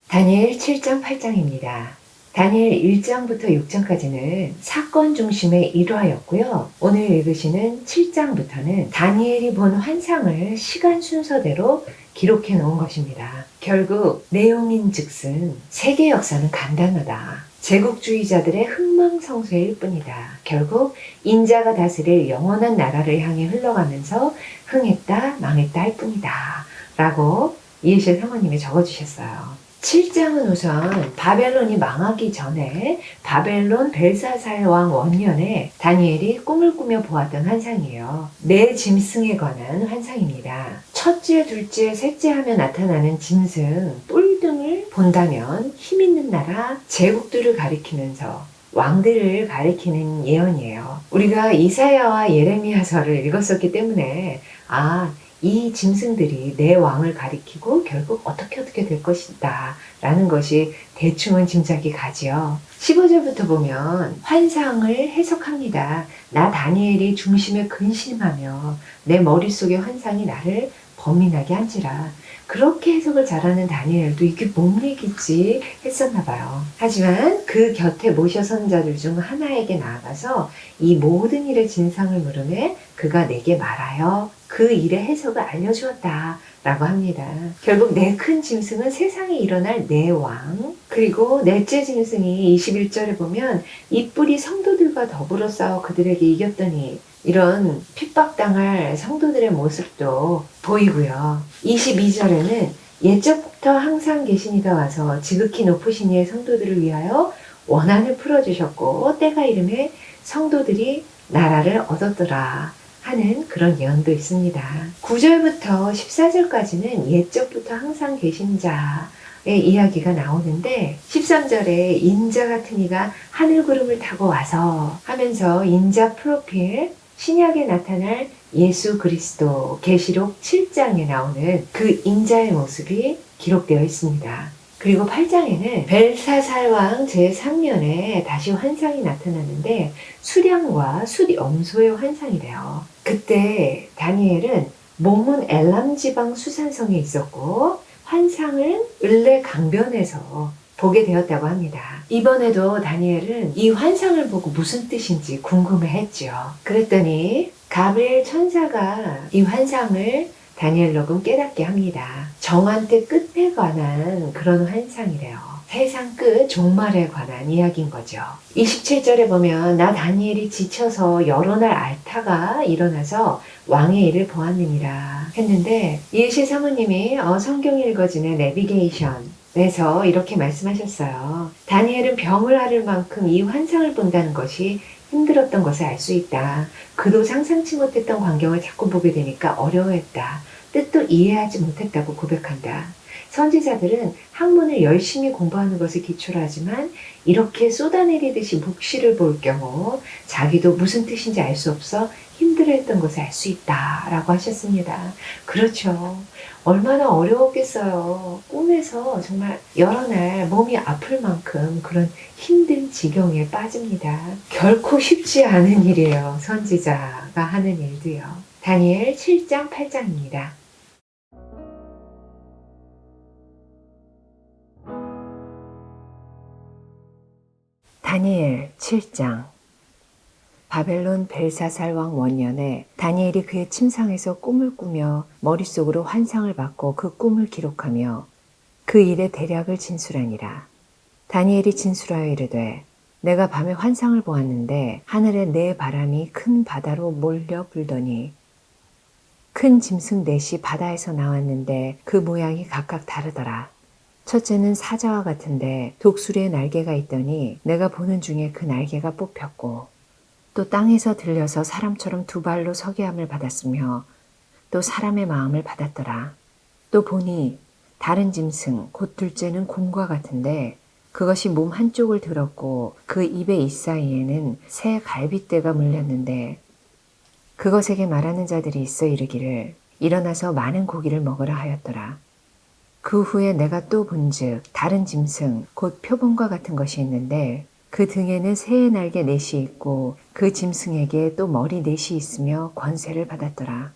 다니엘 7장 8장입니다. 다니엘 1장부터 6장까지는 사건 중심의 일화였고요. 오늘 읽으시는 7장부터는 다니엘이 본 환상을 시간 순서대로 기록해 놓은 것입니다. 결국 내용인즉슨 세계 역사는 간단하다. 제국주의자들의 흥망성쇠일 뿐이다. 결국 인자가 다스릴 영원한 나라를 향해 흘러가면서 흥했다 망했다 할 뿐이다 라고 이해실 사모님이 적어주셨어요. 7장은 우선 바벨론이 망하기 전에 바벨론 벨사살 왕 원년에 다니엘이 꿈을 꾸며 보았던 환상이에요. 네 짐승에 관한 환상입니다. 첫째, 둘째, 셋째 하며 나타나는 짐승, 뿔등을 본다면 힘 있는 나라, 제국들을 가리키면서 왕들을 가리키는 예언이에요. 우리가 이사야와 예레미야서를 읽었었기 때문에 이 짐승들이 내 왕을 가리키고 결국 어떻게 될 것이다 라는 것이 대충은 짐작이 가지요. 15절부터 보면 환상을 해석합니다. 나 다니엘이 중심에 근심하며 내 머릿속의 환상이 나를 범민하게 한지라. 그렇게 해석을 잘하는 다니엘도 이게 뭔 얘기지 했었나 봐요. 하지만 그 곁에 모셔선 자들 중 하나에게 나아가서 이 모든 일의 진상을 물으매 그가 내게 말하여 그 일의 해석을 알려주었다 라고 합니다. 결국 네 큰 짐승은 세상에 일어날 네 왕, 그리고 넷째 짐승이 21절에 보면 이 뿔이 성도들과 더불어 싸워 그들에게 이겼더니 이런 핍박당할 성도들의 모습도 보이고요. 22절에는 옛적부터 항상 계신 이가 와서 지극히 높으신 이의 성도들을 위하여 원한을 풀어주셨고 때가 이름에 성도들이 나라를 얻었더라 하는 그런 예언도 있습니다. 9절부터 14절까지는 옛적부터 항상 계신 자의 이야기가 나오는데 13절에 인자 같은 이가 하늘 구름을 타고 와서 하면서 인자 프로필 신약에 나타날 예수 그리스도 계시록 7장에 나오는 그 인자의 모습이 기록되어 있습니다. 그리고 8장에는 벨사살 왕 제3년에 다시 환상이 나타나는데 수량과 수염소의 환상이래요. 그때 다니엘은 몸은 엘람 지방 수산성에 있었고 환상은 을레 강변에서 보게 되었다고 합니다. 이번에도 다니엘은 이 환상을 보고 무슨 뜻인지 궁금해했죠. 그랬더니 가브리엘 천사가 이 환상을 다니엘로금 깨닫게 합니다. 정한 때 끝에 관한 그런 환상이래요. 세상 끝 종말에 관한 이야기인 거죠. 27절에 보면 나 다니엘이 지쳐서 여러 날 앓다가 일어나서 왕의 일을 보았느니라 했는데 이해실 사모님이 성경 읽어주는 내비게이션에서 이렇게 말씀하셨어요. 다니엘은 병을 앓을 만큼 이 환상을 본다는 것이 힘들었던 것을 알 수 있다. 그도 상상치 못했던 광경을 자꾸 보게 되니까 어려워했다. 뜻도 이해하지 못했다고 고백한다. 선지자들은 학문을 열심히 공부하는 것을 기초로 하지만 이렇게 쏟아내리듯이 묵시를 볼 경우 자기도 무슨 뜻인지 알 수 없어 힘들어했던 것을 알 수 있다 라고 하셨습니다. 그렇죠. 얼마나 어려웠겠어요. 꿈에서 정말 여러 날 몸이 아플 만큼 그런 힘든 지경에 빠집니다. 결코 쉽지 않은 일이에요. 선지자가 하는 일도요. 다니엘 7장 8장입니다. 다니엘 7장. 바벨론 벨사살 왕 원년에 다니엘이 그의 침상에서 꿈을 꾸며 머릿속으로 환상을 받고 그 꿈을 기록하며 그 일의 대략을 진술하니라. 다니엘이 진술하여 이르되 내가 밤에 환상을 보았는데 하늘에 네 바람이 큰 바다로 몰려 불더니 큰 짐승 넷이 바다에서 나왔는데 그 모양이 각각 다르더라. 첫째는 사자와 같은데 독수리의 날개가 있더니 내가 보는 중에 그 날개가 뽑혔고 또 땅에서 들려서 사람처럼 두 발로 서게 함을 받았으며 또 사람의 마음을 받았더라. 또 보니 다른 짐승 곧 둘째는 곰과 같은데 그것이 몸 한쪽을 들었고 그 입의 잇사이에는 새 갈빗대가 물렸는데 그것에게 말하는 자들이 있어 이르기를 일어나서 많은 고기를 먹으라 하였더라. 그 후에 내가 또 본즉 다른 짐승 곧 표범과 같은 것이 있는데 그 등에는 새의 날개 넷이 있고 그 짐승에게 또 머리 넷이 있으며 권세를 받았더라.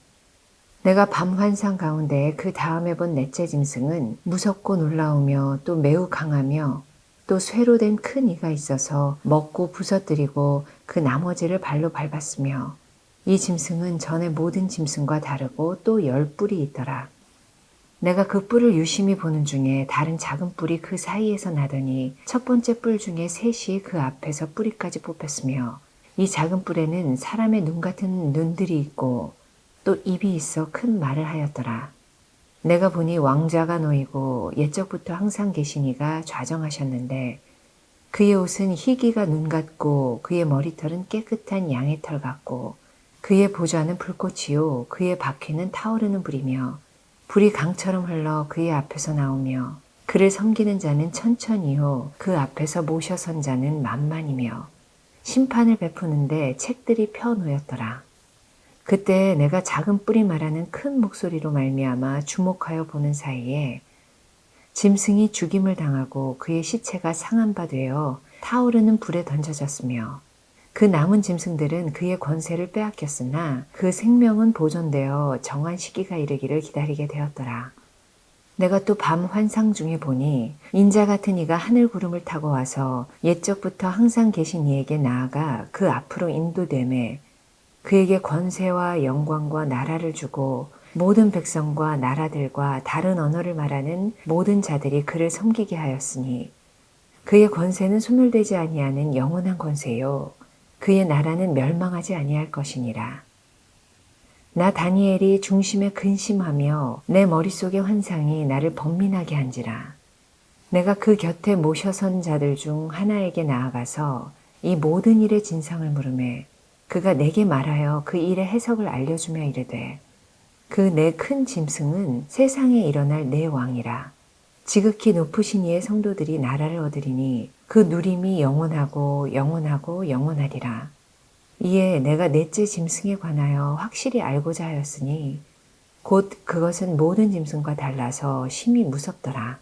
내가 밤 환상 가운데 그 다음에 본 넷째 짐승은 무섭고 놀라우며 또 매우 강하며 또 쇠로 된 큰 이가 있어서 먹고 부서뜨리고 그 나머지를 발로 밟았으며 이 짐승은 전의 모든 짐승과 다르고 또 10뿔이 있더라. 내가 그 뿔을 유심히 보는 중에 다른 작은 뿔이 그 사이에서 나더니 첫 번째 뿔 중에 셋이 그 앞에서 뿌리까지 뽑혔으며 이 작은 뿔에는 사람의 눈 같은 눈들이 있고 또 입이 있어 큰 말을 하였더라. 내가 보니 왕자가 놓이고 옛적부터 항상 계신 이가 좌정하셨는데 그의 옷은 희기가 눈 같고 그의 머리털은 깨끗한 양의 털 같고 그의 보좌는 불꽃이요 그의 바퀴는 타오르는 불이며 불이 강처럼 흘러 그의 앞에서 나오며 그를 섬기는 자는 천천히요 그 앞에서 모셔 선 자는 만만이며 심판을 베푸는데 책들이 펴 놓였더라. 그때 내가 작은 뿔이 말하는 큰 목소리로 말미암아 주목하여 보는 사이에 짐승이 죽임을 당하고 그의 시체가 상한 바 되어 타오르는 불에 던져졌으며 그 남은 짐승들은 그의 권세를 빼앗겼으나 그 생명은 보존되어 정한 시기가 이르기를 기다리게 되었더라. 내가 또 밤 환상 중에 보니 인자 같은 이가 하늘 구름을 타고 와서 옛적부터 항상 계신 이에게 나아가 그 앞으로 인도되매 그에게 권세와 영광과 나라를 주고 모든 백성과 나라들과 다른 언어를 말하는 모든 자들이 그를 섬기게 하였으니 그의 권세는 소멸되지 아니하는 영원한 권세요 그의 나라는 멸망하지 아니할 것이니라. 나 다니엘이 중심에 근심하며 내 머릿속의 환상이 나를 번민하게 한지라. 내가 그 곁에 모셔선 자들 중 하나에게 나아가서 이 모든 일의 진상을 물으매 그가 내게 말하여 그 일의 해석을 알려주며 이르되 그 내 큰 짐승은 세상에 일어날 내 왕이라. 지극히 높으신 이의 성도들이 나라를 얻으리니 그 누림이 영원하고 영원하고 영원하리라. 이에 내가 넷째 짐승에 관하여 확실히 알고자 하였으니 곧 그것은 모든 짐승과 달라서 심히 무섭더라.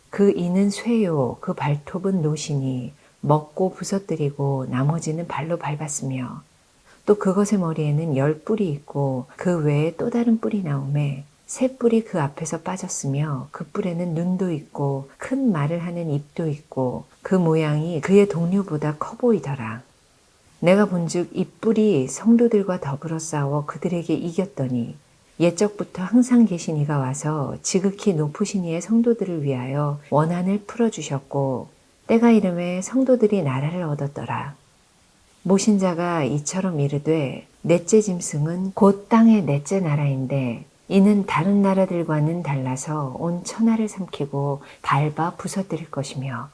그 이는 쇠요 그 발톱은 노시니 먹고 부서뜨리고 나머지는 발로 밟았으며 또 그것의 머리에는 10뿔이 있고 그 외에 또 다른 뿔이 나오매 새 뿔이 그 앞에서 빠졌으며 그 뿔에는 눈도 있고 큰 말을 하는 입도 있고 그 모양이 그의 동료보다 커 보이더라. 내가 본즉 이 뿔이 성도들과 더불어 싸워 그들에게 이겼더니 옛적부터 항상 계신 이가 와서 지극히 높으신 이의 성도들을 위하여 원한을 풀어주셨고 때가 이름에 성도들이 나라를 얻었더라. 모신 자가 이처럼 이르되 넷째 짐승은 곧 땅의 넷째 나라인데 이는 다른 나라들과는 달라서 온 천하를 삼키고 밟아 부서뜨릴 것이며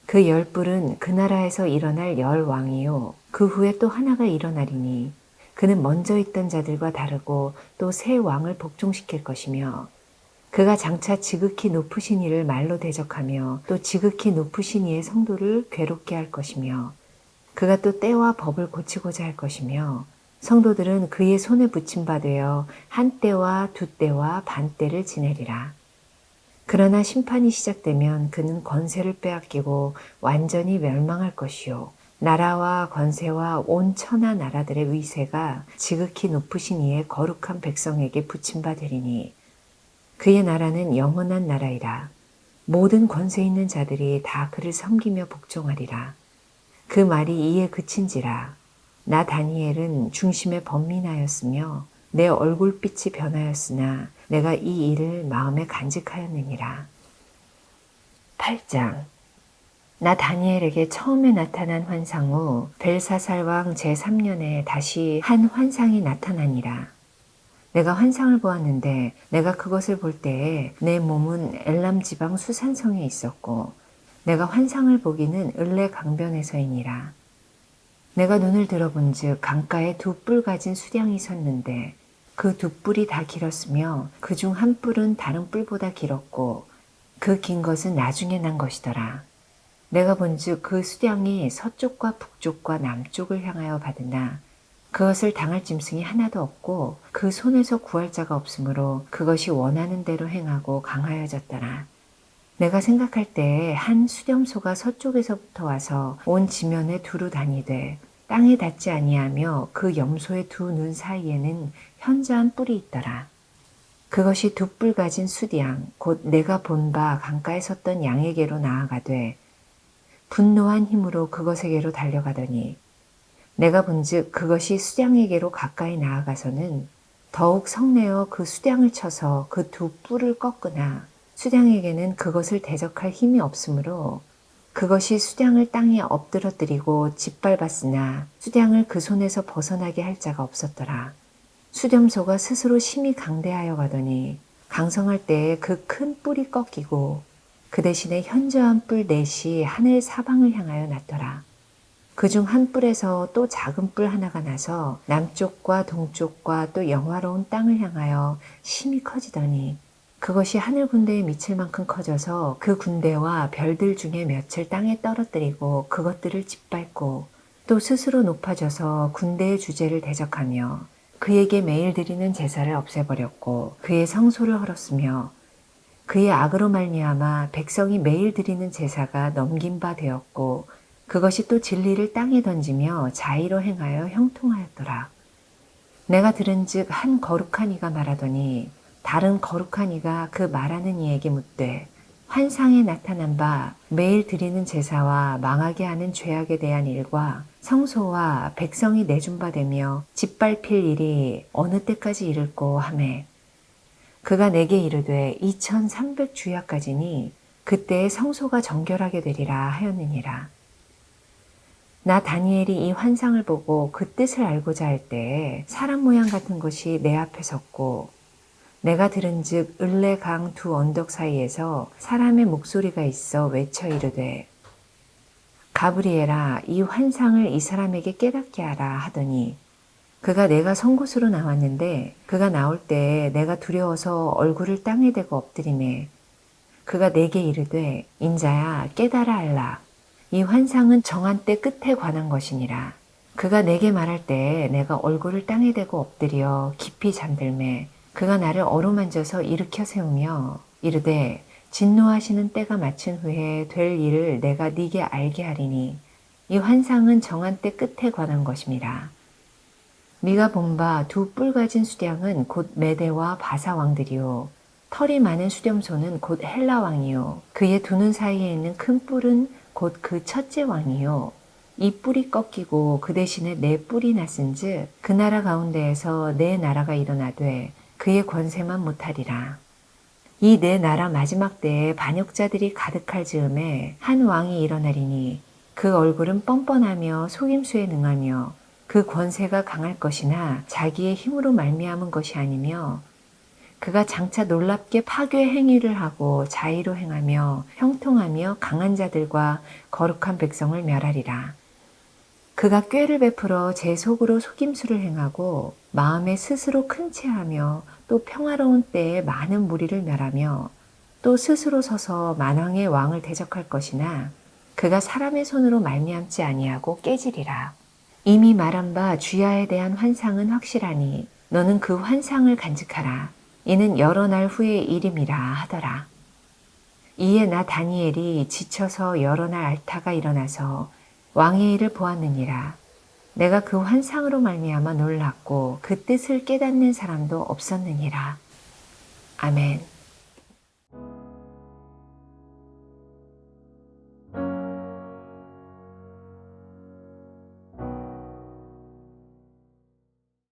그 10뿔은 그 나라에서 일어날 10왕이요 그 후에 또 하나가 일어나리니 그는 먼저 있던 자들과 다르고 또 새 왕을 복종시킬 것이며 그가 장차 지극히 높으신 이를 말로 대적하며 또 지극히 높으신 이의 성도를 괴롭게 할 것이며 그가 또 때와 법을 고치고자 할 것이며 성도들은 그의 손에 붙임 바 되어 한 때와 두 때와 반 때를 지내리라. 그러나 심판이 시작되면 그는 권세를 빼앗기고 완전히 멸망할 것이요 나라와 권세와 온 천하 나라들의 위세가 지극히 높으신 이의 거룩한 백성에게 붙임 바 되리니 그의 나라는 영원한 나라이라. 모든 권세 있는 자들이 다 그를 섬기며 복종하리라. 그 말이 이에 그친지라. 나 다니엘은 중심에 번민하였으며 내 얼굴빛이 변하였으나 내가 이 일을 마음에 간직하였느니라. 8장. 나 다니엘에게 처음에 나타난 환상 후 벨사살 왕 제3년에 다시 한 환상이 나타나니라. 내가 환상을 보았는데 내가 그것을 볼 때에 내 몸은 엘람 지방 수산성에 있었고 내가 환상을 보기는 을레 강변에서이니라. 내가 눈을 들어본즉 강가에 두 뿔 가진 수량이 섰는데 그 두 뿔이 다 길었으며 그 중 한 뿔은 다른 뿔보다 길었고 그 긴 것은 나중에 난 것이더라. 내가 본즉 그 수량이 서쪽과 북쪽과 남쪽을 향하여 받으나 그것을 당할 짐승이 하나도 없고 그 손에서 구할 자가 없으므로 그것이 원하는 대로 행하고 강하여졌더라. 내가 생각할 때에 한 수렴소가 서쪽에서부터 와서 온 지면에 두루 다니되 땅에 닿지 아니하며 그 염소의 두 눈 사이에는 현저한 뿔이 있더라. 그것이 두 뿔 가진 수디양 곧 내가 본 바 강가에 섰던 양에게로 나아가되 분노한 힘으로 그것에게로 달려가더니 내가 본즉 그것이 수량에게로 가까이 나아가서는 더욱 성내어 그 수량을 쳐서 그 두 뿔을 꺾으나 수량에게는 그것을 대적할 힘이 없으므로 그것이 수량을 땅에 엎드러뜨리고 짓밟았으나 수량을 그 손에서 벗어나게 할 자가 없었더라. 수렴소가 스스로 심히 강대하여 가더니 강성할 때에 그 큰 뿔이 꺾이고 그 대신에 현저한 뿔 넷이 하늘 사방을 향하여 났더라. 그중 한 뿔에서 또 작은 뿔 하나가 나서 남쪽과 동쪽과 또 영화로운 땅을 향하여 심히 커지더니 그것이 하늘 군대에 미칠 만큼 커져서 그 군대와 별들 중에 몇을 땅에 떨어뜨리고 그것들을 짓밟고 또 스스로 높아져서 군대의 주제를 대적하며 그에게 매일 드리는 제사를 없애버렸고 그의 성소를 헐었으며 그의 악으로 말미암아 백성이 매일 드리는 제사가 넘긴 바 되었고 그것이 또 진리를 땅에 던지며 자의로 행하여 형통하였더라. 내가 들은즉 한 거룩한 이가 말하더니 다른 거룩한 이가 그 말하는 이에게 묻되 환상에 나타난 바 매일 드리는 제사와 망하게 하는 죄악에 대한 일과 성소와 백성이 내준 바 되며 짓밟힐 일이 어느 때까지 이를꼬 하매 그가 내게 이르되 2300주야까지니 그때에 성소가 정결하게 되리라 하였느니라. 나 다니엘이 이 환상을 보고 그 뜻을 알고자 할 때에 사람 모양 같은 것이 내 앞에 섰고 내가 들은즉 을레강 두 언덕 사이에서 사람의 목소리가 있어 외쳐 이르되 가브리엘아 이 환상을 이 사람에게 깨닫게 하라 하더니 그가 내가 선 곳으로 나왔는데 그가 나올 때에 내가 두려워서 얼굴을 땅에 대고 엎드리매 그가 내게 이르되 인자야 깨달아 알라 이 환상은 정한 때 끝에 관한 것이니라. 그가 내게 말할 때에 내가 얼굴을 땅에 대고 엎드려 깊이 잠들매 그가 나를 어루만져서 일으켜 세우며 이르되 진노하시는 때가 마친 후에 될 일을 내가 네게 알게 하리니 이 환상은 정한 때 끝에 관한 것임이라. 네가 본 바 두 뿔 가진 수량은 곧 메대와 바사 왕들이요 털이 많은 수렴소는 곧 헬라 왕이요 그의 두 눈 사이에 있는 큰 뿔은 곧 그 첫째 왕이요 이 뿔이 꺾이고 그 대신에 네 뿔이 났은즉 그 나라 가운데에서 네 나라가 일어나되 그의 권세만 못하리라. 이 네 나라 마지막 때에 반역자들이 가득할 즈음에 한 왕이 일어나리니 그 얼굴은 뻔뻔하며 속임수에 능하며 그 권세가 강할 것이나 자기의 힘으로 말미암은 것이 아니며 그가 장차 놀랍게 파괴 행위를 하고 자의로 행하며 형통하며 강한 자들과 거룩한 백성을 멸하리라. 그가 꾀를 베풀어 제 속으로 속임수를 행하고 마음에 스스로 큰 체하며 또 평화로운 때에 많은 무리를 멸하며 또 스스로 서서 만왕의 왕을 대적할 것이나 그가 사람의 손으로 말미암지 아니하고 깨지리라. 이미 말한 바 주야에 대한 환상은 확실하니 너는 그 환상을 간직하라. 이는 여러 날 후의 일임이라 하더라. 이에 나 다니엘이 지쳐서 여러 날 앓다가 일어나서 왕의 일을 보았느니라. 내가 그 환상으로 말미암아 놀랐고 그 뜻을 깨닫는 사람도 없었느니라. 아멘.